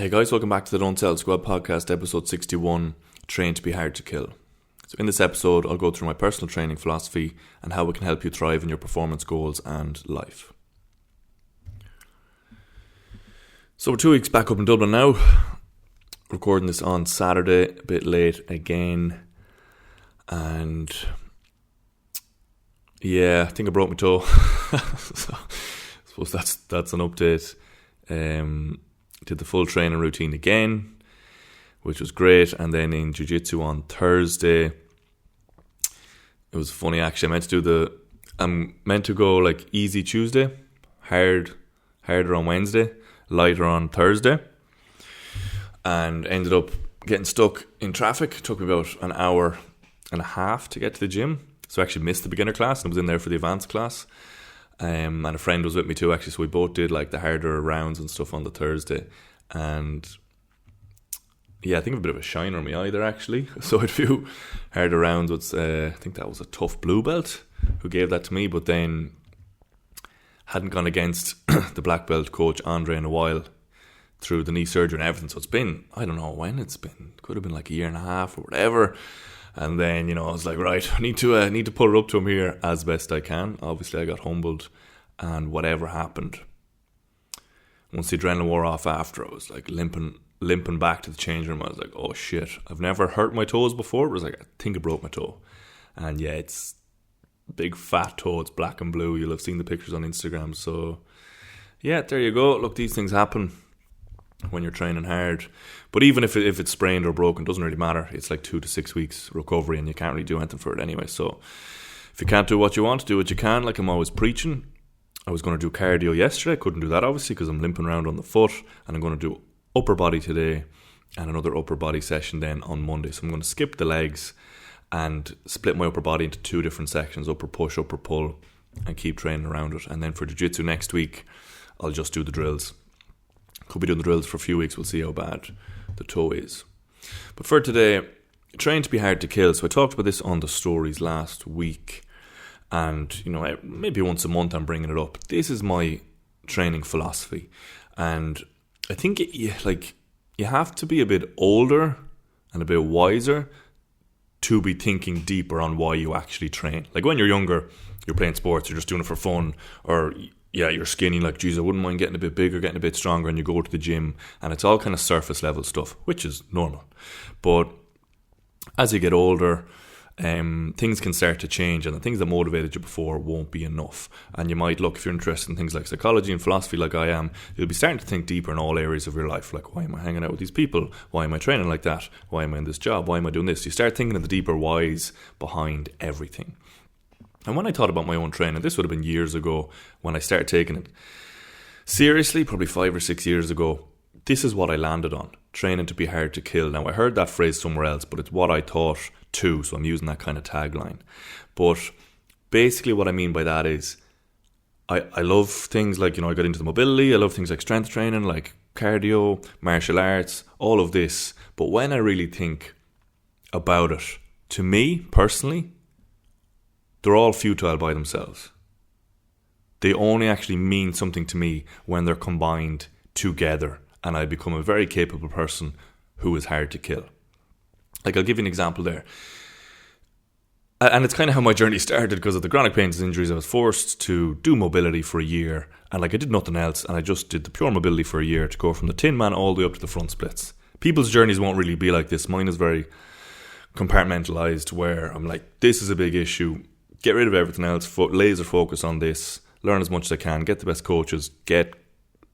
Hey guys, welcome back to the Don't Sell Squad podcast, episode 61, Train to be Hard to Kill. So in this episode, I'll go through my personal training philosophy and how it can help you thrive in your performance goals and life. So we're 2 weeks back up in Dublin now, recording this on Saturday, a bit late again, and yeah, I think I broke my toe, so I suppose that's an update. Did the full training routine again, which was great. And then in jiu-jitsu on Thursday, it was funny actually. I'm meant to go like easy Tuesday, harder on Wednesday, lighter on Thursday, and ended up getting stuck in traffic. It took me about an hour and a half to get to the gym. So I actually missed the beginner class and was in there for the advanced class. And a friend was with me too actually, so we both did like the harder rounds and stuff on the Thursday. And yeah, I think I have a bit of a shiner on my eye there actually. So I had a few harder rounds with, I think that was a tough blue belt who gave that to me, but then hadn't gone against the black belt coach Andre in a while through the knee surgery and everything. So it's been, I don't know when it's been, could have been like a year and a half or whatever. And then, I was like, right, I need to pull it up to him here as best I can. Obviously, I got humbled, and whatever happened, once the adrenaline wore off after, I was like limping back to the change room. I was like, oh shit, I've never hurt my toes before. It was like, I think I broke my toe. And yeah, it's a big fat toe. It's black and blue. You'll have seen the pictures on Instagram. So yeah, there you go. Look, these things happen when you're training hard. But even if it's sprained or broken, it doesn't really matter. It's like 2 to 6 weeks recovery and you can't really do anything for it anyway. So if you can't do what you want, do what you can, like I'm always preaching. I was going to do cardio yesterday. I couldn't do that obviously because I'm limping around on the foot, and I'm going to do upper body today and another upper body session then on Monday. So I'm going to skip the legs and split my upper body into 2 different sections, upper push, upper pull, and keep training around it. And then for jiu-jitsu next week, I'll just do the drills. Could be doing the drills for a few weeks. We'll see how bad the toe is. But for today, train to be hard to kill. So I talked about this on the stories last week. And, maybe once a month I'm bringing it up. This is my training philosophy. And I think you have to be a bit older and a bit wiser to be thinking deeper on why you actually train. Like when you're younger, you're playing sports, you're just doing it for fun, or yeah, you're skinny, like, geez, I wouldn't mind getting a bit bigger, getting a bit stronger, and you go to the gym, and it's all kind of surface level stuff, which is normal. But as you get older, things can start to change, and the things that motivated you before won't be enough. And you might look, if you're interested in things like psychology and philosophy like I am, you'll be starting to think deeper in all areas of your life. Like, why am I hanging out with these people? Why am I training like that? Why am I in this job? Why am I doing this? You start thinking of the deeper whys behind everything. And when I thought about my own training, this would have been years ago when I started taking it seriously, probably 5 or 6 years ago. This is what I landed on, training to be hard to kill. Now, I heard that phrase somewhere else, but it's what I thought too, so I'm using that kind of tagline. But basically what I mean by that is I love things like, I got into the mobility, I love things like strength training, like cardio, martial arts, all of this. But when I really think about it, to me, personally, they're all futile by themselves. They only actually mean something to me when they're combined together, and I become a very capable person who is hard to kill. Like, I'll give you an example there. And it's kind of how my journey started. Because of the chronic pains and injuries, I was forced to do mobility for a year, and I did nothing else, and I just did the pure mobility for a year to go from the tin man all the way up to the front splits. People's journeys won't really be like this. Mine is very compartmentalized, where I'm like, this is a big issue, get rid of everything else, laser focus on this, learn as much as I can, get the best coaches, get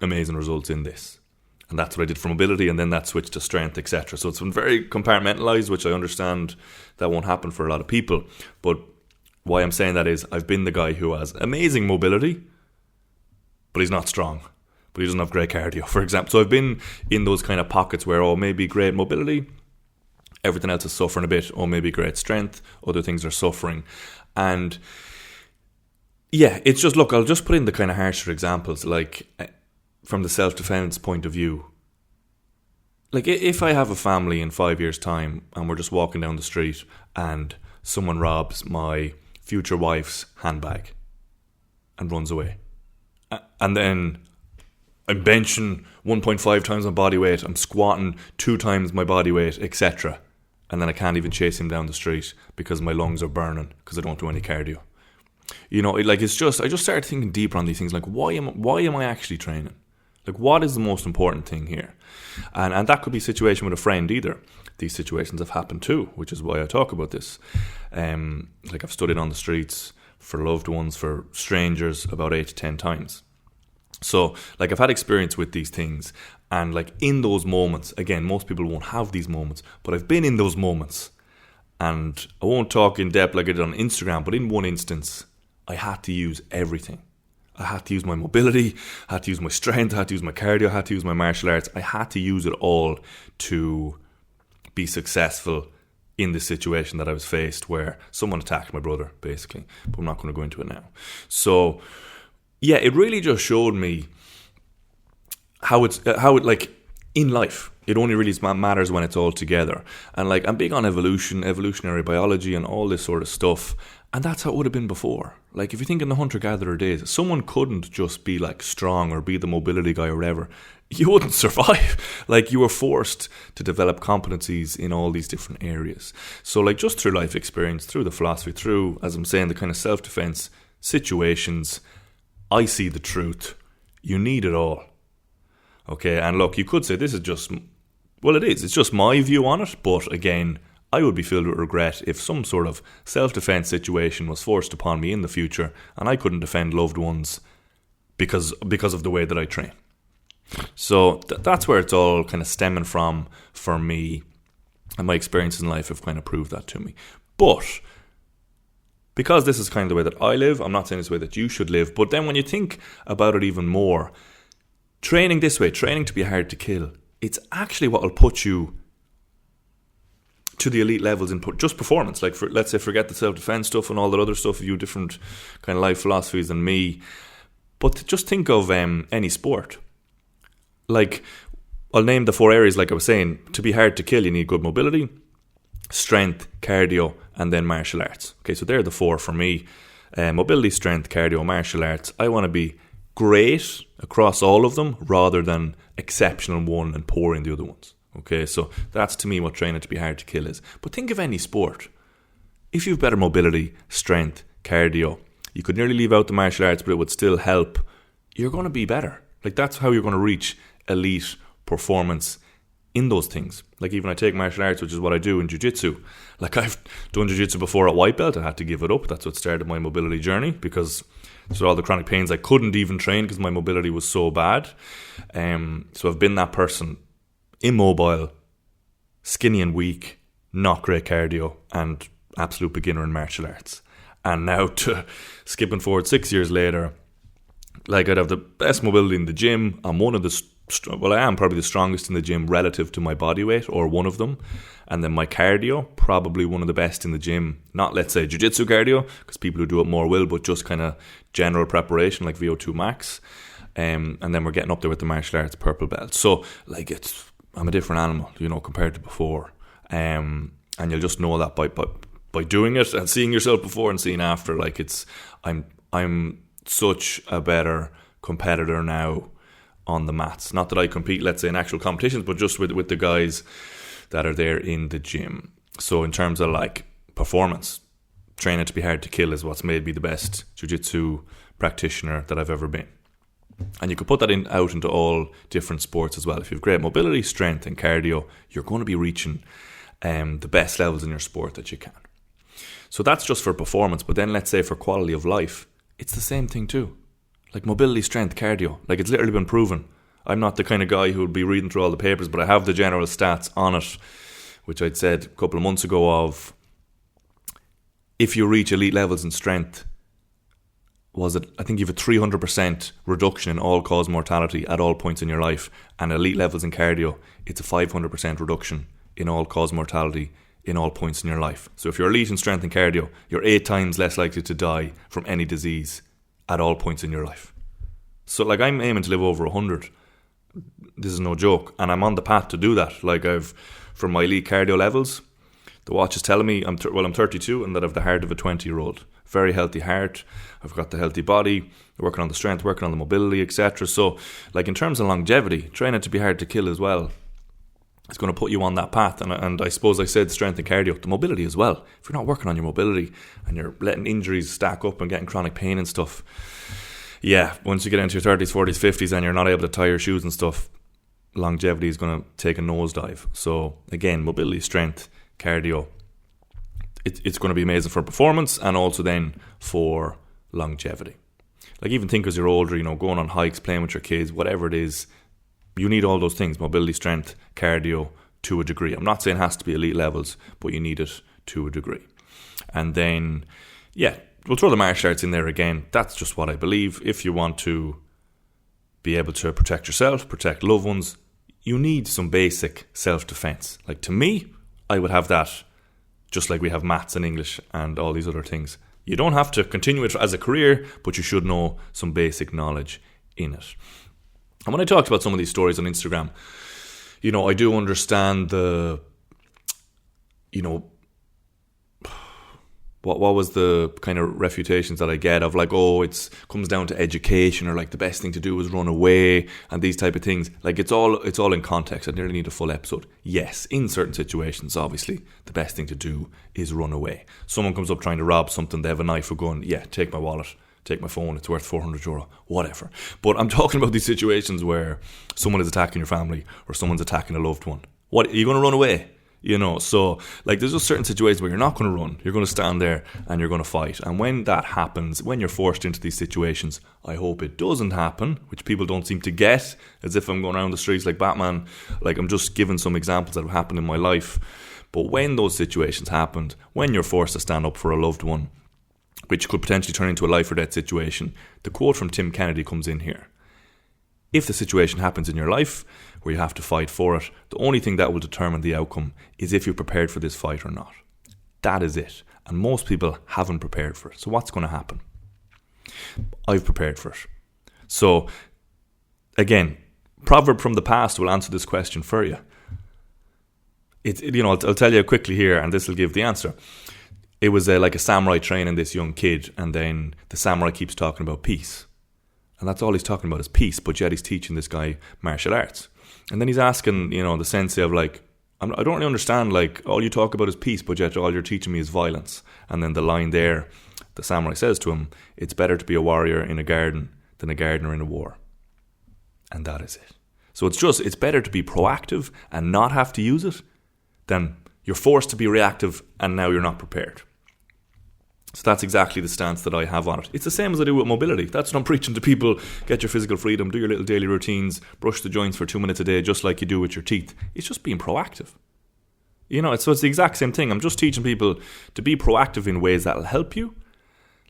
amazing results in this. And that's what I did for mobility, and then that switched to strength, etc. So it's been very compartmentalized, which I understand that won't happen for a lot of people. But why I'm saying that is I've been the guy who has amazing mobility, but he's not strong. But he doesn't have great cardio, for example. So I've been in those kind of pockets where, maybe great mobility, everything else is suffering a bit, maybe great strength, other things are suffering. And yeah, it's just, look, I'll just put in the kind of harsher examples, like from the self-defense point of view. Like, if I have a family in 5 years' time and we're just walking down the street and someone robs my future wife's handbag and runs away, and then I'm benching 1.5 times my body weight, I'm squatting 2 times my body weight, etc. And then I can't even chase him down the street because my lungs are burning because I don't do any cardio. You know, like it's just, I just started thinking deeper on these things. Like, why am I actually training? Like, what is the most important thing here? And that could be a situation with a friend either. These situations have happened too, which is why I talk about this. Like, I've studied on the streets for loved ones, for strangers, about 8 to 10 times. So, like, I've had experience with these things, and like in those moments, again, most people won't have these moments, but I've been in those moments, and I won't talk in depth like I did on Instagram, but in one instance, I had to use everything. I had to use my mobility, I had to use my strength, I had to use my cardio, I had to use my martial arts. I had to use it all to be successful in the situation that I was faced, where someone attacked my brother, basically. But I'm not going to go into it now. So, yeah, it really just showed me how it like in life, it only really matters when it's all together. And like, I'm big on evolutionary biology and all this sort of stuff. And that's how it would have been before. Like, if you think in the hunter-gatherer days, someone couldn't just be like strong or be the mobility guy or whatever. You wouldn't survive. Like, you were forced to develop competencies in all these different areas. So like, just through life experience, through the philosophy, through, as I'm saying, the kind of self-defense situations, I see the truth. You need it all. Okay, and look, you could say this is just, well, it is. It's just my view on it. But again, I would be filled with regret if some sort of self-defense situation was forced upon me in the future and I couldn't defend loved ones because of the way that I train. So that's where it's all kind of stemming from for me, and my experiences in life have kind of proved that to me. But because this is kind of the way that I live, I'm not saying it's the way that you should live, but then when you think about it even more, training this way, training to be hard to kill, it's actually what will put you to the elite levels in just performance. Like, let's say, forget the self-defense stuff and all that other stuff, you different kind of life philosophies than me. But just think of any sport. Like, I'll name the 4 areas, like I was saying. To be hard to kill, you need good mobility, strength, cardio, and then martial arts. Okay, so they're the 4 for me. Mobility, strength, cardio, martial arts. I want to be great across all of them rather than exceptional in one and poor in the other ones. Okay, so that's to me what training to be hard to kill is. But think of any sport. If you've better mobility, strength, cardio, you could nearly leave out the martial arts, but it would still help. You're going to be better. Like, that's how you're going to reach elite performance in those things. Like, even I take martial arts, which is what I do in jiu-jitsu. Like, I've done jiu-jitsu before at white belt. I had to give it up. That's what started my mobility journey, because so all the chronic pains, I couldn't even train because my mobility was so bad. So I've been that person, immobile, skinny and weak, not great cardio, and absolute beginner in martial arts. And now to skipping forward 6 years later, like, I'd have the best mobility in the gym. I'm one of the I am probably the strongest in the gym relative to my body weight, or one of them. And then my cardio, probably one of the best in the gym. Not, let's say, jiu-jitsu cardio, because people who do it more will, but just kind of general preparation, like VO2 max. And then we're getting up there with the martial arts purple belt. So, like, I'm a different animal, you know, compared to before. And you'll just know that by doing it and seeing yourself before and seeing after. Like, I'm such a better competitor now on the mats. Not that I compete, let's say, in actual competitions, but just with the guys that are there in the gym. So in terms of like performance, training to be hard to kill is what's made me the best jiu-jitsu practitioner that I've ever been. And you could put that out into all different sports as well. If you have great mobility, strength and cardio, you're going to be reaching the best levels in your sport that you can. So that's just for performance. But then let's say for quality of life, it's the same thing too. Like mobility, strength, cardio. Like, it's literally been proven. I'm not the kind of guy who would be reading through all the papers, but I have the general stats on it, which I'd said a couple of months ago of, if you reach elite levels in strength, I think you have a 300% reduction in all-cause mortality at all points in your life. And elite levels in cardio, it's a 500% reduction in all-cause mortality in all points in your life. So if you're elite in strength and cardio, you're 8 times less likely to die from any disease at all points in your life. So, like, I'm aiming to live over 100. This is no joke. And I'm on the path to do that. Like, from my elite cardio levels, The watch is telling me I'm 32 and that I have the heart of a 20-year-old. Very healthy heart. I've got the healthy body, working on the strength, working on the mobility, etc. So, like in terms of longevity, training to be hard to kill as well, it's going to put you on that path. And I suppose I said strength and cardio, the mobility as well. If you're not working on your mobility and you're letting injuries stack up and getting chronic pain and stuff, yeah, once you get into your 30s, 40s, 50s and you're not able to tie your shoes and stuff, longevity is going to take a nosedive. So again, mobility, strength, cardio, it's going to be amazing for performance and also then for longevity. Like even think as you're older, going on hikes, playing with your kids, whatever it is, you need all those things, mobility, strength, cardio, to a degree. I'm not saying it has to be elite levels, but you need it to a degree. And then, yeah, we'll throw the martial arts in there again. That's just what I believe. If you want to be able to protect yourself, protect loved ones, you need some basic self-defense. Like to me, I would have that just like we have maths and English and all these other things. You don't have to continue it as a career, but you should know some basic knowledge in it. And when I talked about some of these stories on Instagram, I do understand the, what was the kind of refutations that I get of like, oh, it's comes down to education, or like the best thing to do is run away and these type of things. Like it's all in context. I nearly need a full episode. Yes, in certain situations, obviously, the best thing to do is run away. Someone comes up trying to rob something, they have a knife or gun. Yeah, take my wallet. Take my phone, it's worth €400, whatever. But I'm talking about these situations where someone is attacking your family or someone's attacking a loved one. What, are you going to run away? So like there's just certain situations where you're not going to run. You're going to stand there and you're going to fight. And when that happens, when you're forced into these situations, I hope it doesn't happen, which people don't seem to get, as if I'm going around the streets like Batman. Like I'm just giving some examples that have happened in my life. But when those situations happened, when you're forced to stand up for a loved one, which could potentially turn into a life or death situation, the quote from Tim Kennedy comes in here. If the situation happens in your life where you have to fight for it, the only thing that will determine the outcome is if you're prepared for this fight or not. That is it. And most people haven't prepared for it. So what's going to happen? I've prepared for it. So, again, proverb from the past will answer this question for you. I'll tell you quickly here, and this will give the answer. It was like a samurai training this young kid, and then the samurai keeps talking about peace. And that's all he's talking about is peace, but yet he's teaching this guy martial arts. And then he's asking, the sensei of like, I don't really understand, like, all you talk about is peace, but yet all you're teaching me is violence. And then the line there, the samurai says to him, it's better to be a warrior in a garden than a gardener in a war. And that is it. So it's better to be proactive and not have to use it than you're forced to be reactive and now you're not prepared. So that's exactly the stance that I have on it. It's the same as I do with mobility. That's what I'm preaching to people. Get your physical freedom, do your little daily routines, brush the joints for 2 minutes a day, just like you do with your teeth. It's just being proactive. It's the exact same thing. I'm just teaching people to be proactive in ways that'll help you.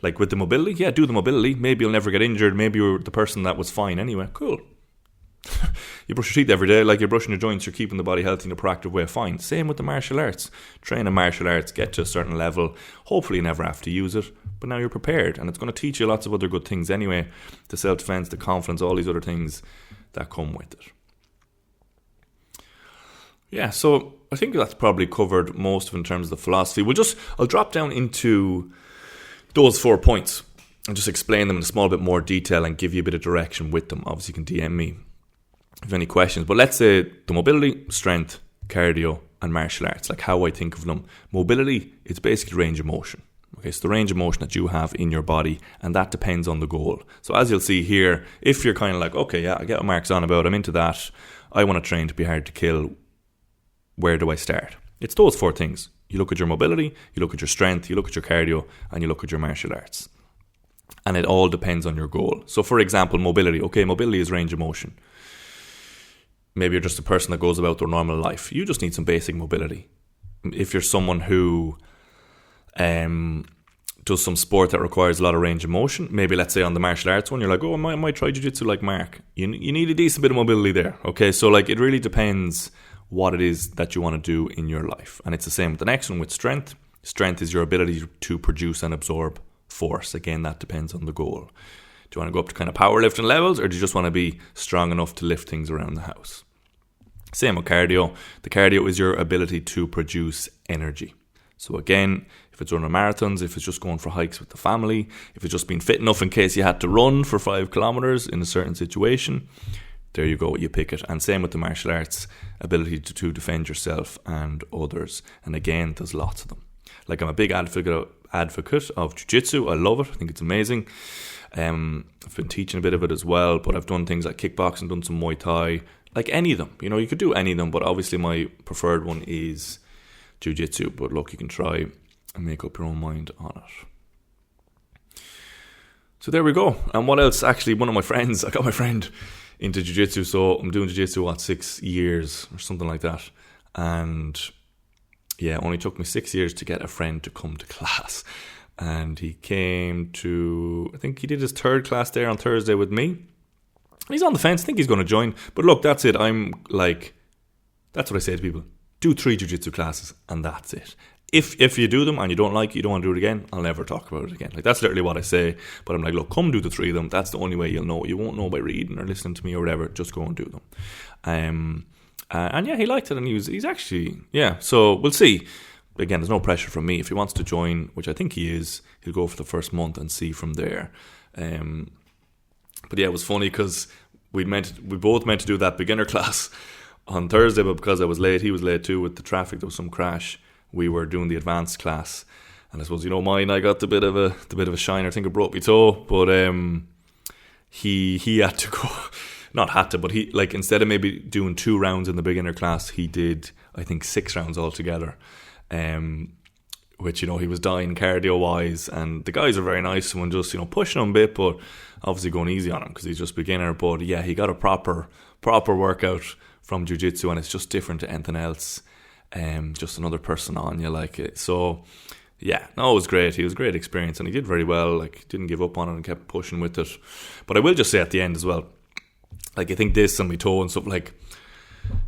Like with the mobility, yeah, do the mobility. Maybe you'll never get injured. Maybe you're the person that was fine anyway. Cool. You brush your teeth every day, like you're brushing your joints, you're keeping the body healthy in a proactive way, fine. Same with the martial arts. Train in martial arts, get to a certain level. Hopefully you never have to use it, but now you're prepared, and it's going to teach you lots of other good things anyway. The self-defense, the confidence, all these other things that come with it. Yeah, so I think that's probably covered most of it in terms of the philosophy. I'll drop down into those 4 points and just explain them in a small bit more detail and give you a bit of direction with them. Obviously you can DM me if you have any questions, but let's say the mobility, strength, cardio and martial arts, like how I think of them. Mobility, it's basically range of motion. Okay, so the range of motion that you have in your body, and that depends on the goal. So as you'll see here, if you're kind of like, okay, yeah, I get what Mark's on about, I'm into that, I want to train to be hard to kill, where do I start? It's those 4 things. You look at your mobility, you look at your strength, you look at your cardio, and you look at your martial arts. And it all depends on your goal. So for example, mobility. Okay, mobility is range of motion. Maybe you're just a person that goes about their normal life. You just need some basic mobility. If you're someone who does some sport that requires a lot of range of motion, maybe let's say on the martial arts one, you're like, oh, I might try jiu-jitsu like Mark. You need a decent bit of mobility there. Okay, so like it really depends what it is that you want to do in your life. And it's the same with the next one with strength. Strength is your ability to produce and absorb force. Again, that depends on the goal. Do you want to go up to kind of powerlifting levels, or do you just want to be strong enough to lift things around the house? Same with cardio. The cardio is your ability to produce energy. So again, if it's running marathons, if it's just going for hikes with the family, if it's just being fit enough in case you had to run for 5 kilometers in a certain situation, there you go, you pick it. And same with the martial arts, ability to defend yourself and others. And again, there's lots of them. Like, I'm a big advocate of jiu-jitsu. I love it. I think it's amazing. I've been teaching a bit of it as well, but I've done things like kickboxing, done some Muay Thai, like any of them. You know, you could do any of them, but obviously my preferred one is jiu-jitsu. But look, you can try and make up your own mind on it. So there we go. And what else? Actually, one of my friends, I got my friend into jiu-jitsu, so I'm doing jiu-jitsu, 6 years or something like that. And yeah, it only took me 6 years to get a friend to come to class. And he came to, I think he did his 3rd class there on Thursday with me. He's on the fence. I think he's going to join. But look, that's it. I'm like, that's what I say to people. Do 3 jiu-jitsu classes and that's it. If you do them and you don't like it, you don't want to do it again, I'll never talk about it again. Like, that's literally what I say. But I'm like, look, come do the 3 of them. That's the only way you'll know. You won't know by reading or listening to me or whatever. Just go and do them. And yeah, he liked it, and he's actually, yeah. So we'll see. Again, there's no pressure from me. If he wants to join, which I think he is, he'll go for the first month and see from there. But yeah, it was funny because we both meant to do that beginner class on Thursday, but because I was late, he was late too with the traffic. There was some crash. We were doing the advanced class, and I suppose, you know, mine, I got the bit of a shiner. I think I broke my toe, but he had to go. Not had to, but he, like, instead of maybe doing 2 rounds in the beginner class, he did, I think, 6 rounds altogether. Which, you know, he was dying cardio wise, and the guys are very nice and just, you know, pushing him a bit, but obviously going easy on him because he's just beginner. But yeah, he got a proper workout from jiu-jitsu, and it's just different to anything else. Just another person on you, like it. So yeah, no, it was great. It was a great experience, and he did very well. Like, didn't give up on it and kept pushing with it. But I will just say at the end as well, like, I think this and my toe and stuff, like,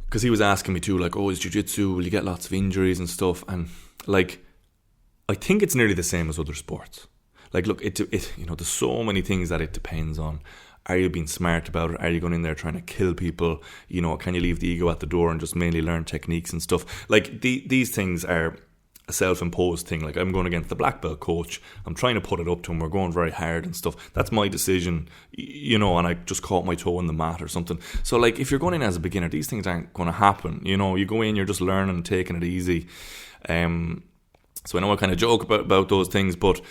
because he was asking me too, like, oh, is jiu-jitsu, will you get lots of injuries and stuff? And like, I think it's nearly the same as other sports. Like, look, it you know, there's so many things that it depends on. Are you being smart about it? Are you going in there trying to kill people? You know, can you leave the ego at the door and just mainly learn techniques and stuff? Like, these things are a self-imposed thing. Like, I'm going against the black belt coach. I'm trying to put it up to him. We're going very hard and stuff. That's my decision, you know, and I just caught my toe in the mat or something. So, like, if you're going in as a beginner, these things aren't going to happen. You know, you go in, you're just learning, taking it easy. So I know I kind of joke about those things, but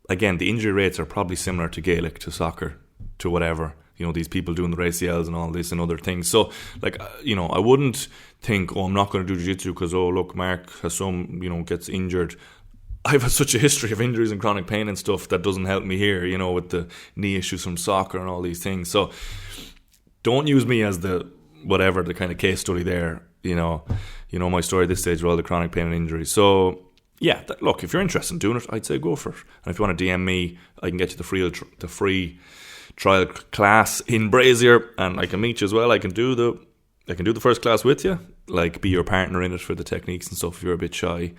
again, the injury rates are probably similar to Gaelic, to soccer, to whatever. You know, these people doing the ACLs and all this and other things. So, like, you know, I wouldn't think, oh, I'm not going to do jiu-jitsu because, oh, look, Mark has some, you know, gets injured. I've had such a history of injuries and chronic pain and stuff that doesn't help me here, you know, with the knee issues from soccer and all these things. So don't use me as the kind of case study there. You know my story at this stage with all the chronic pain and injuries. So yeah, look, if you're interested in doing it, I'd say go for it. And if you want to DM me, I can get you the free trial class in Brazier, and I can meet you as well. I can do the first class with you, like, be your partner in it for the techniques and stuff. If you're a bit shy,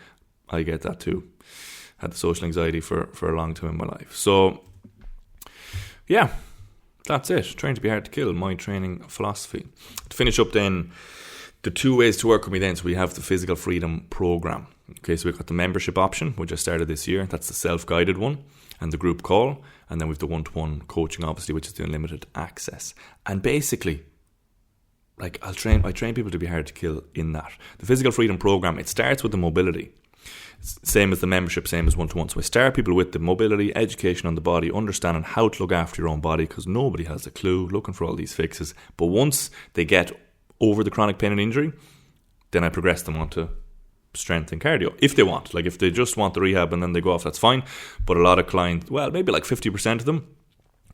I get that too. Had the social anxiety for a long time in my life. So yeah, that's it. Train to be hard to kill, my training philosophy. To finish up then, the 2 ways to work with me then. So we have the Physical Freedom Program. Okay, so we've got the membership option, which I started this year. That's the self-guided one, and the group call. And then we've the one-to-one coaching, obviously, which is the unlimited access. And basically, like, I train people to be hard to kill in that. The Physical Freedom Program, it starts with the mobility. Same as the membership, same as one-to-one. So I start people with the mobility, education on the body, understanding how to look after your own body, because nobody has a clue, looking for all these fixes. But once they get over the chronic pain and injury, then I progress them onto strength and cardio, if they want. Like, if they just want the rehab and then they go off, that's fine. But a lot of clients, well, maybe like 50% of them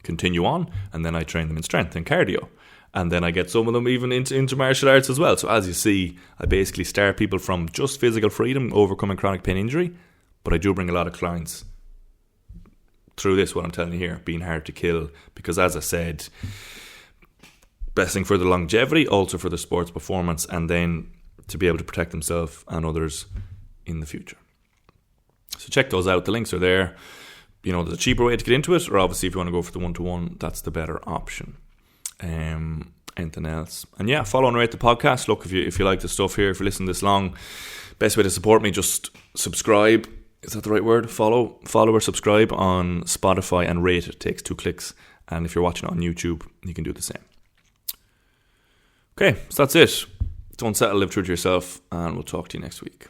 continue on, and then I train them in strength and cardio. And then I get some of them even into martial arts as well. So as you see, I basically start people from just physical freedom, overcoming chronic pain injury, but I do bring a lot of clients through this, what I'm telling you here, being hard to kill, because as I said, best thing for the longevity, also for the sports performance, and then to be able to protect themselves and others in the future. So check those out. The links are there. You know, there's a cheaper way to get into it, or obviously if you want to go for the one-to-one, that's the better option. Anything else? And yeah, follow and rate the podcast. Look, if you like the stuff here, if you listen this long, Best way to support me, just subscribe. Is that the right word? Follow or subscribe on Spotify and rate it. It takes 2 clicks. And if you're watching on YouTube, you can do the same. Okay, so that's it. Don't settle, live true to yourself, and we'll talk to you next week.